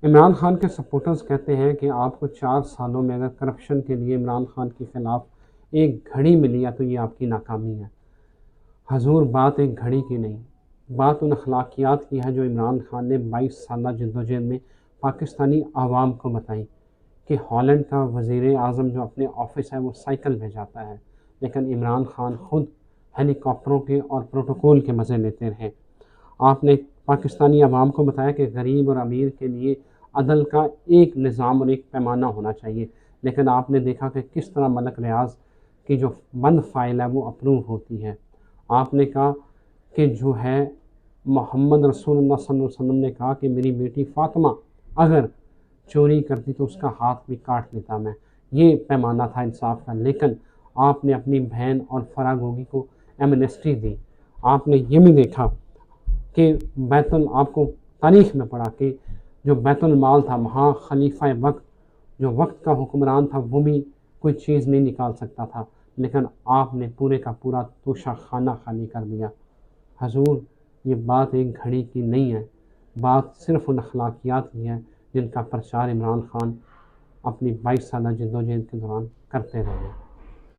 عمران خان کے سپورٹرز کہتے ہیں کہ آپ کو 4 سالوں میں اگر کرپشن کے لیے عمران خان کے خلاف ایک گھڑی ملی ہے تو یہ آپ کی ناکامی ہے۔ حضور بات ایک گھڑی کی نہیں، بات ان اخلاقیات کی ہے جو عمران خان نے 22 سالہ جدوجہد میں پاکستانی عوام کو بتائی کہ ہالینڈ کا وزیر اعظم جو اپنے آفس ہے وہ سائیکل پہ جاتا ہے، لیکن عمران خان خود ہیلی کاپٹروں کے اور پروٹوکول کے مزے لیتے رہے۔ آپ نے پاکستانی عوام کو بتایا کہ غریب اور امیر کے لیے عدل کا ایک نظام اور ایک پیمانہ ہونا چاہیے، لیکن آپ نے دیکھا کہ کس طرح ملک ریاض کی جو بند فائل ہے وہ اپروو ہوتی ہے۔ آپ نے کہا کہ جو ہے محمد رسول اللہ صلی اللہ علیہ وسلم نے کہا کہ میری بیٹی فاطمہ اگر چوری کرتی تو اس کا ہاتھ بھی کاٹ لیتا میں، یہ پیمانہ تھا انصاف کا، لیکن آپ نے اپنی بہن اور فرا گوگی کو ایمنسٹی دی۔ آپ نے یہ بھی دیکھا کہ آپ کو تاریخ میں پڑھا کہ جو بیت المال تھا وہاں خلیفہ وقت جو وقت کا حکمران تھا وہ بھی کوئی چیز نہیں نکال سکتا تھا، لیکن آپ نے پورے کا پورا توشہ خانہ خالی کر دیا۔ حضور یہ بات ایک گھڑی کی نہیں ہے، بات صرف ان اخلاقیات کی ہے جن کا پرچار عمران خان اپنی 22 سالہ جدوجہد کے دوران کرتے رہے۔